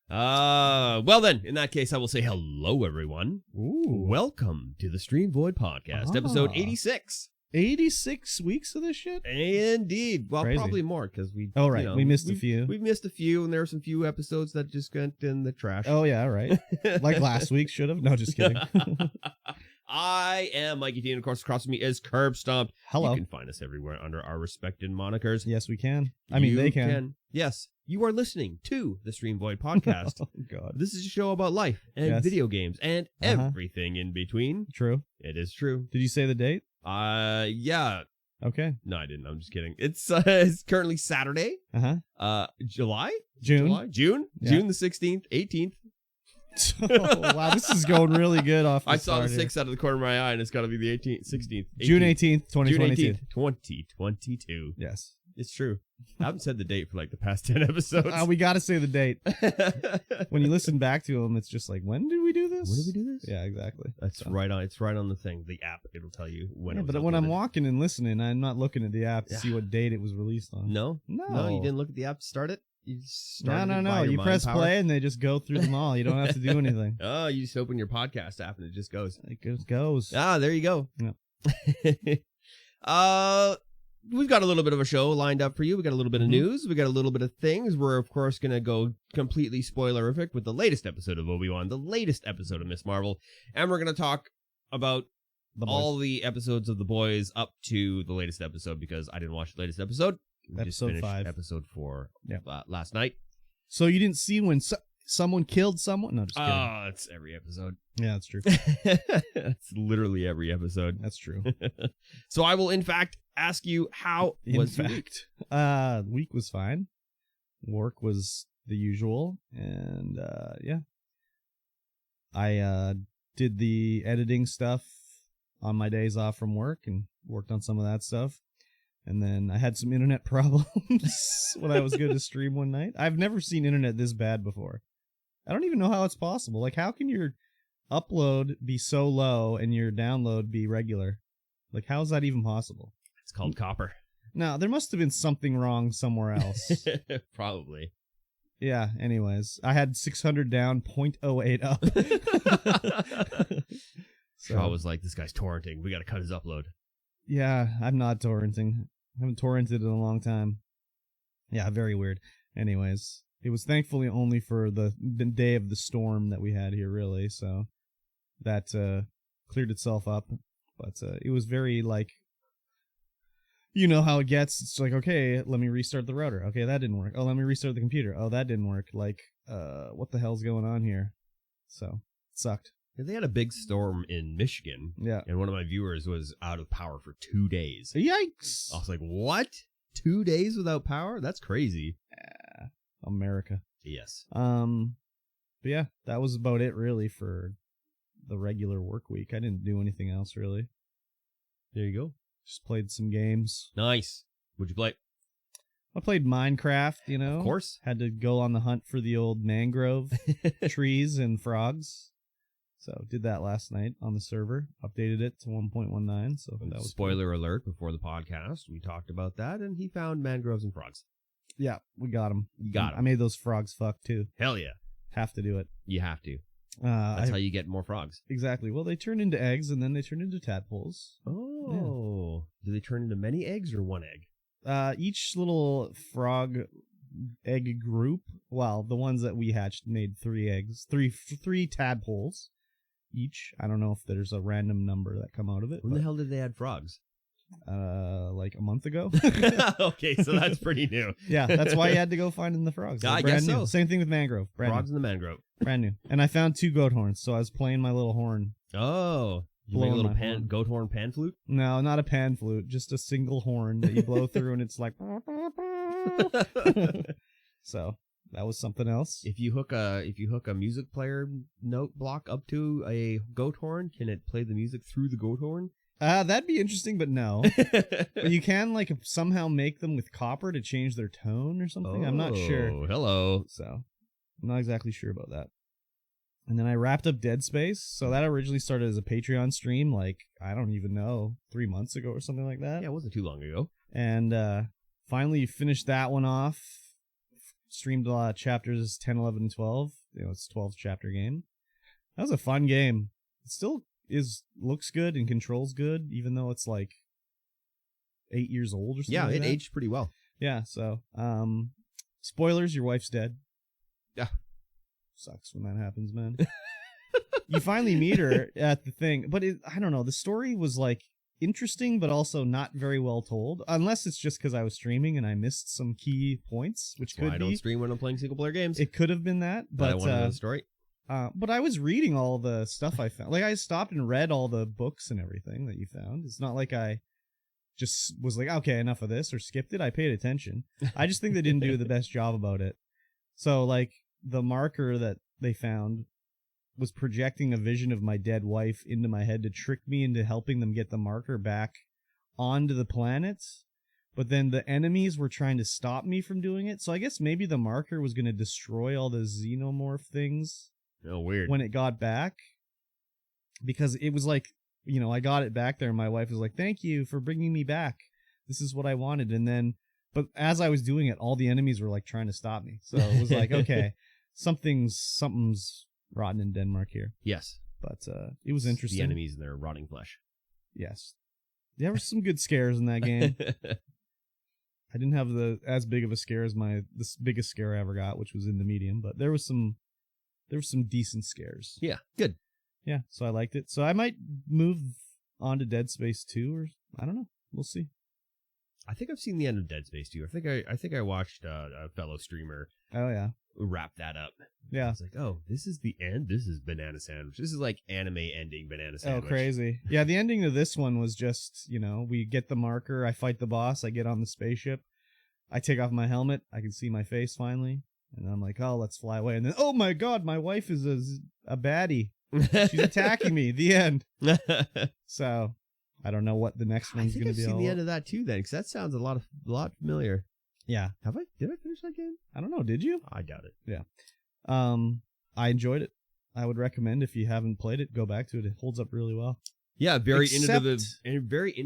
Well then, in that case, I will say hello, everyone. Ooh. Welcome to the Stream Void Podcast, episode 86. 86 weeks of this shit? Indeed. Well, Crazy. probably more, because we... Oh, right. We missed a few. We've missed a few, and there are some few episodes that just went in the trash. Oh, yeah, right. Like last week should have. No, just kidding. I am Mikey D, and of course, across from me is Curb Stomp. Hello. You can find us everywhere under our respected monikers. Yes, we can. I mean, they can. Yes, you are listening to the Stream Void Podcast. Oh, God. This is a show about life and Yes. video games and everything in between. True. It is true. Did you say the date? Yeah. Okay. No, I didn't. I'm just kidding. It's currently Saturday. July? June. June Yeah. June the 16th, 18th. Oh, wow, this is going really good off the I saw the start 6 out of the corner of my eye, and it's got to be the 18th, 16th. 18th. June 18th, June 2022. 18th, 2022. Yes. It's true. I haven't said the date for like the past 10 episodes. We got to say the date. When you listen back to them, it's just like, when did we do this? When did we do this? Yeah, exactly. That's right on. It's right on the thing. The app. It'll tell you when. Yeah, it was but when I'm uploaded. walking and listening, I'm not looking at the app to see what date it was released on. No, No. you didn't look at the app to start it. You started No. it by your You mind press power? play and they just go through them all. You don't have to do anything. Oh, you just open your podcast app and it just goes. It just goes. There you go. Yeah. We've got a little bit of a show lined up for you. We got a little bit of news. We got a little bit of things. We're of course going to go completely spoilerific with the latest episode of Obi-Wan, the latest episode of Miss Marvel, and we're going to talk about all the episodes of The Boys up to the latest episode because I didn't watch the latest episode. We just Episode finished 5. episode 4 Yep. last night. So you didn't see when someone killed someone? No, just kidding. It's every episode. Yeah, that's true. It's literally every episode. That's true. So I will, in fact, ask you how was your week? The week was fine. Work was the usual, and yeah, I did the editing stuff on my days off from work and worked on some of that stuff. And then I had some internet problems when I was going to stream one night. I've never seen internet this bad before. I don't even know how it's possible. Like, how can your upload be so low and your download be regular? Like, how is that even possible? It's called copper. Now, there must have been something wrong somewhere else. Probably. Yeah, anyways. I had 600 down, 0.08 up. Shaw was like, this guy's torrenting. We got to cut his upload. Yeah, I'm not torrenting. I haven't torrented in a long time. Yeah, very weird. Anyways, it was thankfully only for the day of the storm that we had here, really. So that cleared itself up. But it was very, like, you know how it gets. It's like, okay, let me restart the router. Okay, that didn't work. Oh, let me restart the computer. Oh, that didn't work. Like, what the hell's going on here? So, it sucked. They had a big storm in Michigan. Yeah. And one of my viewers was out of power for 2 days. Yikes! I was like, what? 2 days without power? That's crazy. America. Yes. But yeah, that was about it really for the regular work week. I didn't do anything else really. There you go. Just played some games. Nice. What'd you play? I played Minecraft, you know. Of course. Had to go on the hunt for the old mangrove trees and frogs. So did that last night on the server. Updated it to 1.19. So that was spoiler alert before the podcast. We talked about that, and he found mangroves and frogs. Yeah, we got them. You got 'em. I made those frogs fuck too. Hell yeah. Have to do it. You have to. That's how you get more frogs. Exactly. Well, they turn into eggs, and then they turn into tadpoles. Oh. Yeah. Do they turn into many eggs or one egg? Each little frog egg group, well, the ones that we hatched made 3 eggs, three tadpoles each. I don't know if there's a random number that come out of it. When the hell did they add frogs? Like a month ago. Okay, so that's pretty new. Yeah, that's why you had to go finding the frogs. I brand guess new. so. Same thing with mangrove. Frogs in the mangrove. Brand new. And I found 2 goat horns, so I was playing my little horn. Oh. You made a little goat horn pan flute? No, not a pan flute, just a single horn that you blow through and it's like so that was something else. If you hook a music player note block up to a goat horn, can it play the music through the goat horn? That'd be interesting, but no. But you can like somehow make them with copper to change their tone or something. I'm not sure. Oh, hello. So I'm not exactly sure about that. And then I wrapped up Dead Space. So that originally started as a Patreon stream, like, I don't even know, 3 months ago or something like that. Yeah, it wasn't too long ago. And finally finished that one off. streamed a lot of chapters 10, 11, and 12. It's a 12 chapter game. That was a fun game. It still looks good and controls good, even though it's like 8 years old or something. Yeah, like it that. aged pretty well. Yeah, so spoilers, your wife's dead. Yeah. Sucks when that happens, man. You finally meet her at the thing, but I don't know, the story was like interesting but also not very well told, unless it's just because I was streaming and I missed some key points, which That's why could I be. don't stream when I'm playing single player games. It could have been that, but I want to know the story. but I was reading all the stuff I found. Like, I stopped and read all the books and everything that you found. It's not like I just was like, okay, enough of this, or skipped it. I paid attention. I just think they didn't do the best job about it. So, like, the marker that they found was projecting a vision of my dead wife into my head to trick me into helping them get the marker back onto the planet. But then the enemies were trying to stop me from doing it. So I guess maybe the marker was going to destroy all the xenomorph things. Oh, weird. When it got back. Because it was like, I got it back there and my wife was like, thank you for bringing me back. This is what I wanted. And then, but as I was doing it, all the enemies were like trying to stop me. So it was like, okay, something's rotten in Denmark here. Yes. But it was interesting. The enemies and their rotting flesh. Yes. There were some good scares in that game. I didn't have as big of a scare as the biggest scare I ever got, which was in the medium, but there was some decent scares. Yeah, good. Yeah, so I liked it. So I might move on to Dead Space 2, or I don't know. We'll see. I think I've seen the end of Dead Space 2. I think I watched a fellow streamer Oh yeah. wrap that up. I Yeah. was like, oh, this is the end? This is Banana Sandwich. This is like anime ending Banana Sandwich. Oh, crazy. Yeah, the ending of this one was just, we get the marker, I fight the boss, I get on the spaceship, I take off my helmet, I can see my face finally, and I'm like, oh, let's fly away. And then, oh my god, my wife is a baddie. She's attacking me. The end. So, I don't know what the next one's going to be. I've seen the end of that too then, because that sounds a lot familiar. Yeah. Did I finish that game? I don't know. Did you? I doubt it. Yeah. I enjoyed it. I would recommend, if you haven't played it, go back to it. It holds up really well. Yeah, very Except- innovative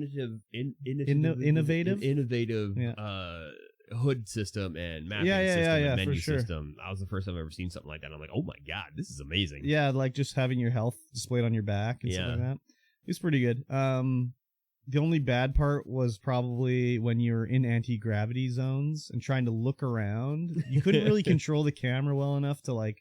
Yeah. hood system and mapping Yeah, system and for menu sure. system. That was the first time I've ever seen something like that. I'm like, oh my god, this is amazing. Yeah, like just having your health displayed on your back and stuff like that. It's pretty good. The only bad part was probably when you're in anti-gravity zones and trying to look around. You couldn't really control the camera well enough to like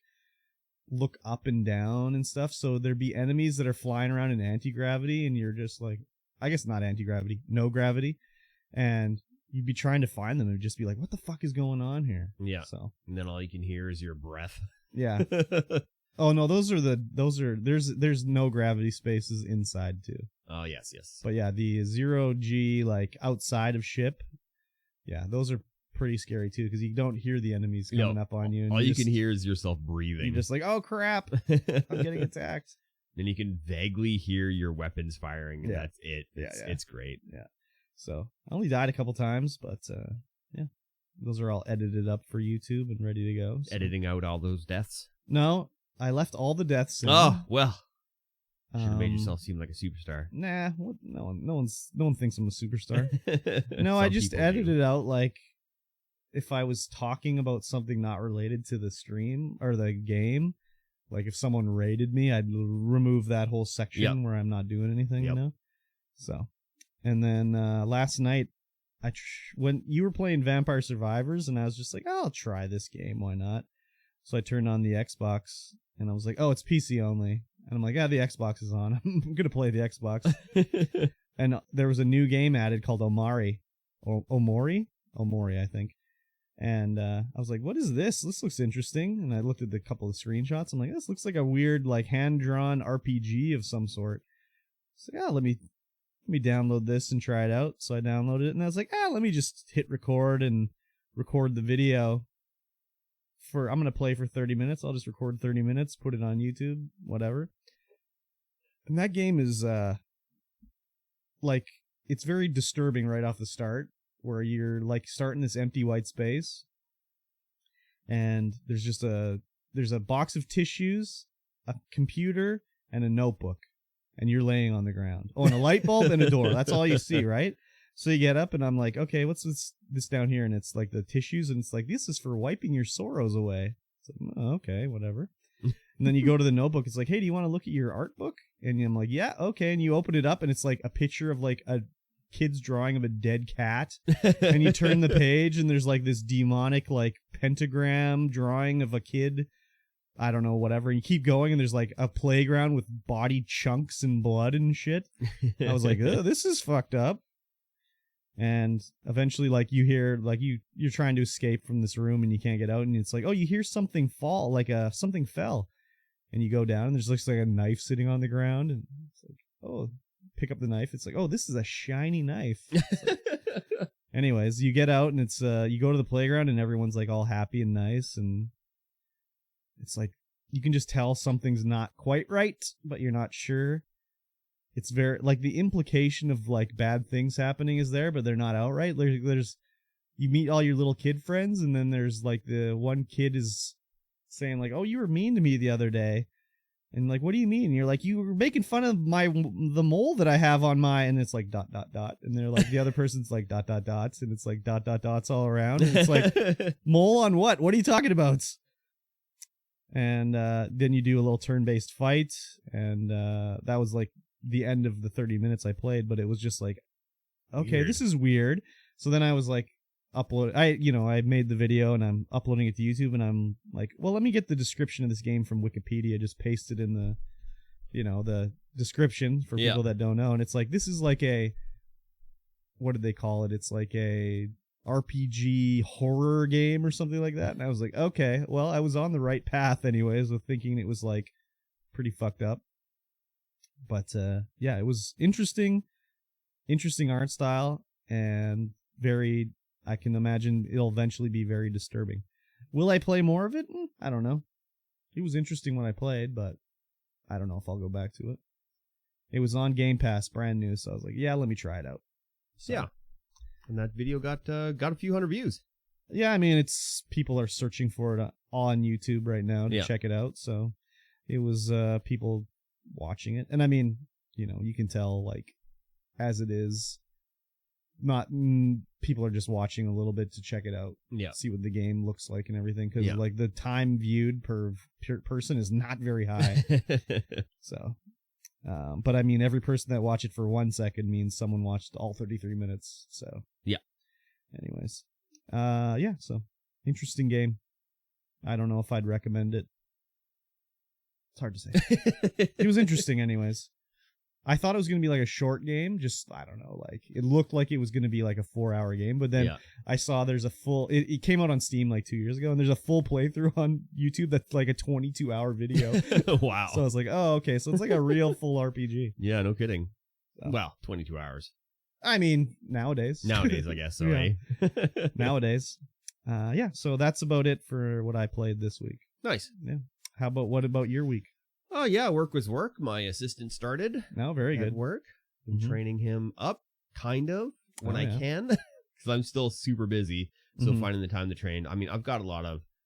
look up and down and stuff. So there'd be enemies that are flying around in anti-gravity and you're just like, I guess not anti-gravity, no gravity. And you'd be trying to find them and just be like, what the fuck is going on here? Yeah. So, And then all you can hear is your breath. yeah. Oh no, those are there's no gravity spaces inside too. Oh yes. But yeah, the 0G like outside of ship, yeah, those are pretty scary too because you don't hear the enemies coming up on you. And all you can hear is yourself breathing. You're just like, oh crap, I'm getting attacked. Then you can vaguely hear your weapons firing. And Yeah. That's it. It's great. Yeah. So I only died a couple times, but yeah, those are all edited up for YouTube and ready to go. So. Editing out all those deaths. No, I left all the deaths in. Oh well. Should have made Um, yourself seem like a superstar. Nah, no one thinks I'm a superstar. No, I Some just people do. edited out like if I was talking about something not related to the stream or the game, like if someone raided me, I'd remove that whole section where I'm not doing anything, So, and then last night, when you were playing Vampire Survivors, and I was just like, oh, I'll try this game, why not? So I turned on the Xbox, and I was like, oh, it's PC only. And I'm like, the Xbox is on. I'm going to play the Xbox. And there was a new game added called Omori, I think. And I was like, what is this? This looks interesting. And I looked at a couple of screenshots. I'm like, this looks like a weird, like, hand-drawn RPG of some sort. So, let me download this and try it out. So I downloaded it, and I was like, let me just hit record and record the video. I'm going to play for 30 minutes. I'll just record 30 minutes, put it on YouTube, whatever. And that game is, like, it's very disturbing right off the start, where you're, like, starting this empty white space, and there's just there's a box of tissues, a computer, and a notebook, and you're laying on the ground. Oh, and a light bulb and a door. That's all you see, right? So you get up and I'm like, okay, what's this down here? And it's like the tissues, and it's like, this is for wiping your sorrows away. It's like, oh, okay, whatever. And then you go to the notebook. It's like, hey, do you want to look at your art book? And I'm like, yeah, okay. And you open it up, and it's like a picture of like a kid's drawing of a dead cat. And you turn the page, and there's like this demonic like pentagram drawing of a kid. I don't know, whatever. And you keep going, and there's like a playground with body chunks and blood and shit. I was like, oh, this is fucked up. And eventually, like, you hear, like, you're trying to escape from this room, and you can't get out, and it's like, oh, you hear something fall, like something fell. And you go down, and there's looks like a knife sitting on the ground, and it's like, oh, pick up the knife. It's like, oh, this is a shiny knife. Like, anyways, you get out, and it's you go to the playground, and everyone's like all happy and nice, and it's like you can just tell something's not quite right, but you're not sure. It's very like the implication of like bad things happening is there, but they're not outright. There's you meet all your little kid friends, and then there's like the one kid is saying like, "Oh, you were mean to me the other day," and like, "What do you mean?" And you're like, "You were making fun of the mole that I have on my," and it's like ... and they're like, the other person's like ... and it's like ... all around, and it's like, mole on what? What are you talking about? And then you do a little turn-based fight, and that was like the end of the 30 minutes I played, but it was just like, okay, weird. This is weird. So then I was like, I made the video and I'm uploading it to YouTube, and I'm like, well, let me get the description of this game from Wikipedia, just paste it in the, the description for people that don't know. And it's like, this is like a, what did they call it? It's like a RPG horror game or something like that. And I was like, okay, well, I was on the right path anyways with thinking it was like pretty fucked up. But yeah, it was interesting art style, and very, I can imagine it'll eventually be very disturbing. Will I play more of it? I don't know. It was interesting when I played, but I don't know if I'll go back to it. It was on Game Pass, brand new, so I was like, yeah, let me try it out. So, yeah. And that video got a few hundred views. Yeah, I mean, it's people are searching for it on YouTube right now to check it out, so it was people watching it. And I mean, you can tell, like, as it is, not people are just watching a little bit to check it out, see what the game looks like and everything, because like the time viewed per person is not very high. So but I mean, every person that watched it for 1 second means someone watched all 33 minutes. So anyways, so interesting game. I don't know if I'd recommend it. It's hard to say. It was interesting anyways. I thought it was going to be like a short game. Just, I don't know, like, it looked like it was going to be like a 4-hour game. But then I saw there's a full, it came out on Steam like 2 years ago, and there's a full playthrough on YouTube that's like a 22-hour video. Wow. So I was like, oh, okay. So it's like a real full RPG. Yeah, no kidding. So. Well, 22 hours. I mean, nowadays. Nowadays, I guess. So, eh? Nowadays. Yeah, so that's about it for what I played this week. Nice. Yeah. What about your week? Oh, yeah, work was work. My assistant started. No, very good. Work. I'm training him up, kind of, when I can, because I'm still super busy. So finding the time to train. I mean, I've got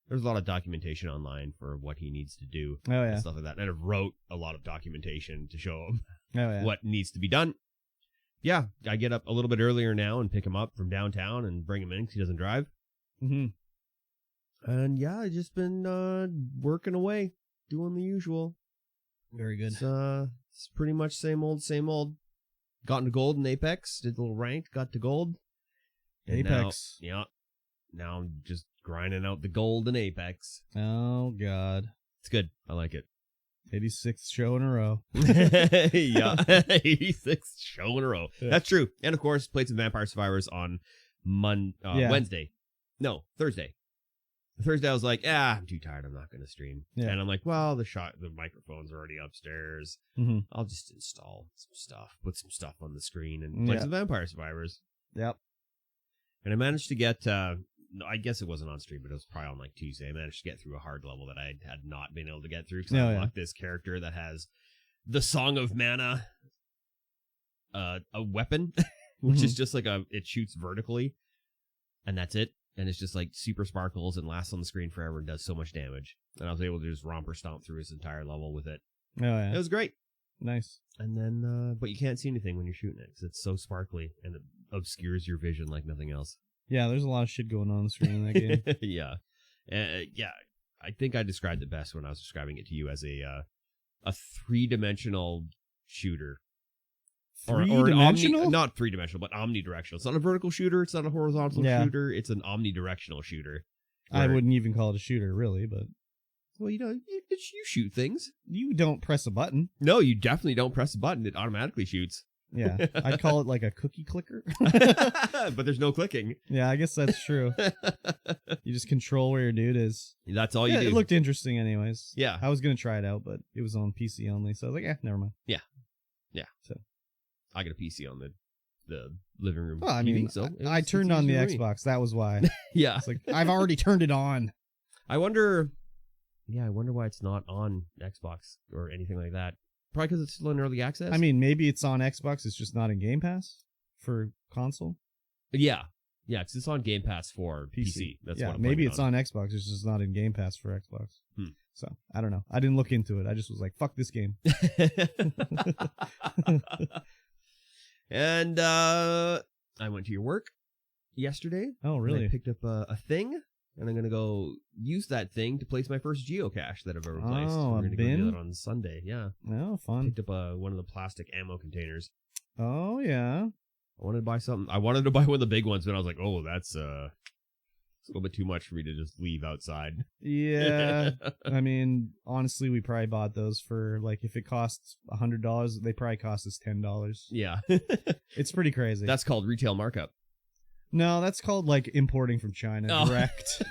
there's a lot of documentation online for what he needs to do. And stuff like that. And I wrote a lot of documentation to show him what needs to be done. Yeah, I get up a little bit earlier now and pick him up from downtown and bring him in because he doesn't drive. And yeah, I've just been working away, doing the usual. Very good. It's pretty much same old. Got into gold in Apex, did a little rank, got to gold. Apex. Now I'm just grinding out the gold in Apex. Oh, God. It's good. I like it. 86th show in a row. Yeah, 86th show in a row. Yeah. That's true. And of course, played some Vampire Survivors on Wednesday. No, Thursday. Thursday I was like, I'm too tired. I'm not going to stream. Yeah. And I'm like, well, the microphone's already upstairs. I'll just install some stuff, put some stuff on the screen, and play some Vampire Survivors. Yep. And I managed to get, I guess it wasn't on stream, but it was probably on like Tuesday. I managed to get through a hard level that I had not been able to get through because I unlocked this character that has the Song of Mana, a weapon, which is just like it shoots vertically, and that's it. And it's just like super sparkles and lasts on the screen forever and does so much damage. And I was able to just romper stomp through his entire level with it. Oh, yeah. It was great. Nice. And then, but you can't see anything when you're shooting it because it's so sparkly and it obscures your vision like nothing else. Yeah, there's a lot of shit going on the screen in that game. Yeah. Yeah. I think I described it best when I was describing it to you as a 3-dimensional shooter. Three-dimensional? Not 3-dimensional, but omnidirectional. It's not a vertical shooter. It's not a horizontal shooter. It's an omnidirectional shooter. I wouldn't even call it a shooter, really, but... Well, you shoot things. You don't press a button. No, you definitely don't press a button. It automatically shoots. Yeah, I'd call it like a cookie clicker. But there's no clicking. Yeah, I guess that's true. You just control where your dude is. That's all you do. It looked interesting anyways. Yeah. I was going to try it out, but it was on PC only, so I was like, never mind. Yeah. So I got a PC on the living room. Well, I TV, mean, so I turned on the easy for me. Xbox. That was why. Yeah. It's like, I've already turned it on. I wonder why it's not on Xbox or anything like that. Probably because it's still in early access. I mean, maybe it's on Xbox. It's just not in Game Pass for console. Yeah, because it's on Game Pass for PC. That's yeah, what I'm maybe playing it's on Xbox. It's just not in Game Pass for Xbox. So I don't know. I didn't look into it. I just was like, "Fuck this game." And I went to your work yesterday. Oh, really? And I picked up a thing, and I'm gonna go use that thing to place my first geocache that I've ever placed. Oh, We're a gonna bin? go do that on Sunday. Yeah, Oh, fun. picked up one of the plastic ammo containers. Oh, yeah. I wanted to buy something. I wanted to buy one of the big ones, but I was like, oh, that's it's a little bit too much for me to just leave outside. Yeah. I mean, honestly, we probably bought those for, like, if it costs $100, they probably cost us $10. Yeah. It's pretty crazy. That's called retail markup. No, that's called, like, importing from China direct.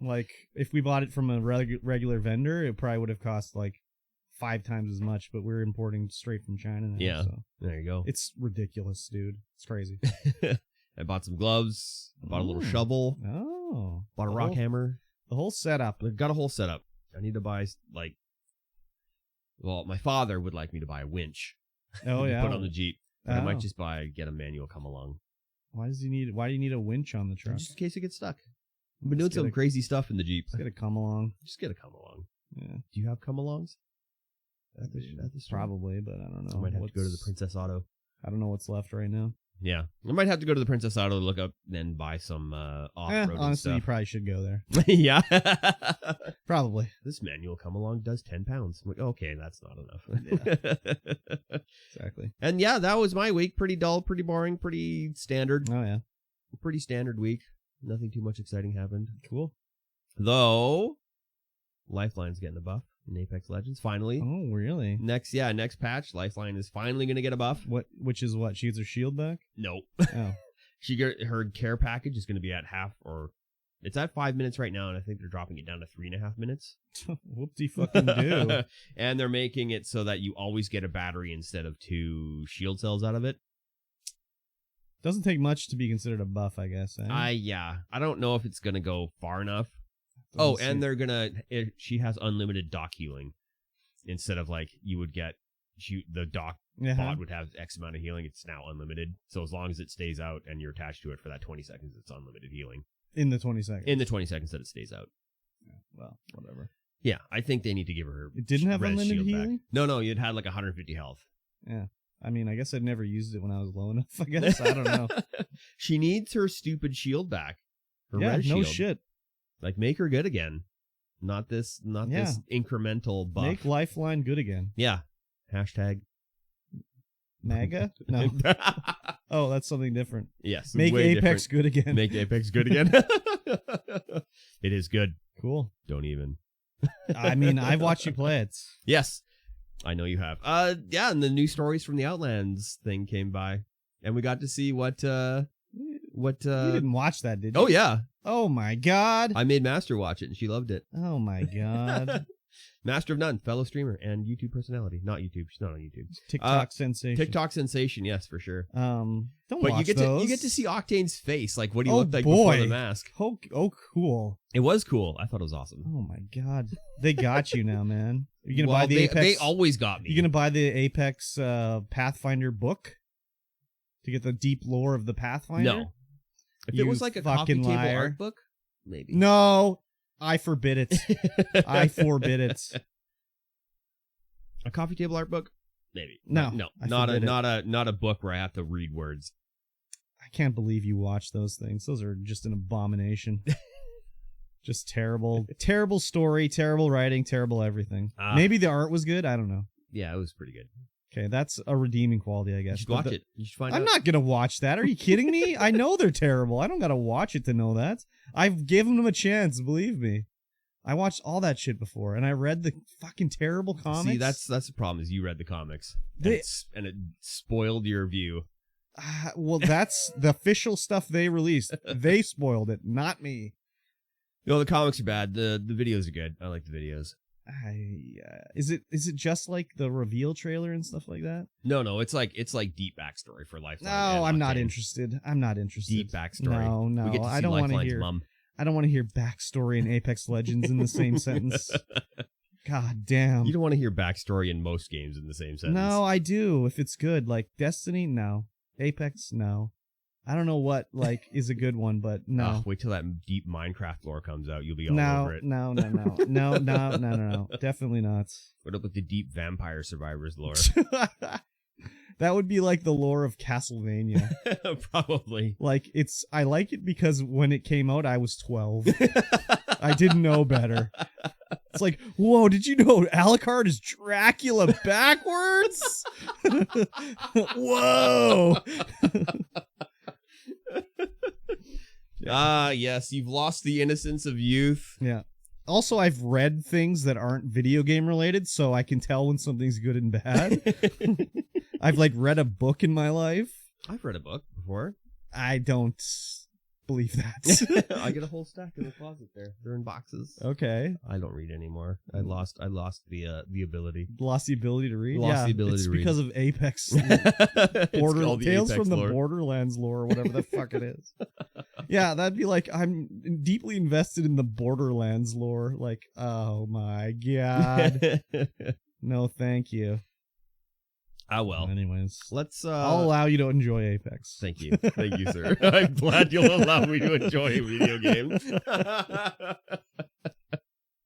Like, if we bought it from a regular vendor, it probably would have cost, like, 5 times as much, but we're importing straight from China now. Yeah. So There you go. it's ridiculous, dude. It's crazy. I bought some gloves. Bought a little shovel. Oh. Bought a rock hammer. The whole setup. I've got a whole setup. I need to buy, my father would like me to buy a winch. Oh, to yeah. put on the Jeep. But I might Oh. just get a manual come along. Why do you need a winch on the truck? Just in case it gets stuck. I've been doing Just some get a- crazy stuff in the Jeep. It's gonna come along. Just get a come along. Yeah. Do you have come alongs? At the store? Probably, but I don't know. I might have to go to the Princess Auto. I don't know what's left right now. Yeah. I might have to go to the Princess Auto to look up and buy some off-road Honestly, you stuff. probably should go there. Yeah. Probably. This manual come along does 10 pounds. I'm like, okay, that's not enough. Exactly. And yeah, that was my week. Pretty dull, pretty boring, pretty standard. Oh, yeah. Pretty standard week. Nothing too much exciting happened. Cool. Though, Lifeline's getting a buff in Apex Legends, finally. Oh, really? Next patch, Lifeline is finally going to get a buff. Which is what? She gets her shield back? Nope. Oh. Her care package is going to be at half, or it's at 5 minutes right now, and I think they're dropping it down to 3.5 minutes. Whoop-de fucking do. And they're making it so that you always get a battery instead of 2 shield cells out of it. Doesn't take much to be considered a buff, I guess. Eh? I don't know if it's going to go far enough. Doesn't And seem- they're she has unlimited dock healing instead of like you would get the dock bot would have X amount of healing. It's now unlimited. So as long as it stays out and you're attached to it for that 20 seconds, it's unlimited healing. In the 20 seconds. In the 20 seconds that it stays out. Yeah, well, whatever. Yeah, I think they need to give her. It didn't have res unlimited shield back. healing? No, it had like 150 health. Yeah. I mean, I guess I'd never used it when I was low enough, I guess. I don't know. She needs her stupid shield back. Her Yeah, res no shield. shit. Like, make her good again. Not this incremental buff. Make Lifeline good again. Yeah. Hashtag. MAGA? No. Oh, that's something different. Yes. Make way Apex different. good again. Make Apex good again. It is good. Cool. Don't even. I mean, I've watched you play it. Yes. I know you have. Yeah, and the new stories from the Outlands thing came by. And we got to see what You didn't watch that, did you? Oh yeah. Oh my god. I made Master watch it and she loved it. Oh my god. Master of None, fellow streamer and YouTube personality. Not YouTube. She's not on YouTube. TikTok sensation. TikTok sensation, yes, for sure. Don't But watch you those. get to see Octane's face, like what he Oh, looked like boy. before the mask. Oh, cool. It was cool. I thought it was awesome. Oh my god. They got you now, man. Are you gonna buy the they, Apex? They always got me. You gonna buy the Apex Pathfinder book to get the deep lore of the Pathfinder? No. If You it was like a coffee fucking table liar. art book, maybe. No, I forbid it. I forbid it. A coffee table art book? Maybe. No, No. I Not forbid it. not a book where I have to read words. I can't believe you watch those things. Those are just an abomination. Just terrible. Terrible story, terrible writing, terrible everything. Maybe the art was good. I don't know. Yeah, it was pretty good. Okay, that's a redeeming quality, I guess. You should watch it. You should find I'm out. not going to watch that. Are you kidding me? I know they're terrible. I don't got to watch it to know that. I've given them a chance, believe me. I watched all that shit before, and I read the fucking terrible comics. See, that's the problem, is you read the comics. And it spoiled your view. Well, that's the official stuff they released. They spoiled it, not me. No, the comics are bad. The videos are good. I like the videos. Is it just like the reveal trailer and stuff like that? No, it's like deep backstory for Lifeline. No, I'm not interested. I'm not interested. Deep backstory. No, we get to see I don't want to Lifeline's hear. mom. I don't want to hear backstory in Apex Legends in the same sentence. God damn. You don't want to hear backstory in most games in the same sentence. No, I do. If it's good, like Destiny, no. Apex, no. I don't know what is a good one, but no. Wait till that deep Minecraft lore comes out. You'll be all over it. No. Definitely not. What up with the deep Vampire Survivors lore? That would be like the lore of Castlevania. Probably. I like it because when it came out, I was 12. I didn't know better. It's like, whoa, did you know Alucard is Dracula backwards? Whoa. Yes, you've lost the innocence of youth. Yeah. Also, I've read things that aren't video game related, so I can tell when something's good and bad. I've read a book in my life. I've read a book before. I don't believe that. I get a whole stack in the closet there. They're in boxes. Okay. I don't read anymore. I lost the ability. Lost the ability to read? Lost the ability to read. It's because of Apex. Tales from the Borderlands lore, or whatever the fuck it is. Yeah, that'd be like, I'm deeply invested in the Borderlands lore. Like, oh my god. No, thank you. Well. Anyways, let's. I'll allow you to enjoy Apex. Thank you, sir. I'm glad you'll allow me to enjoy a video game.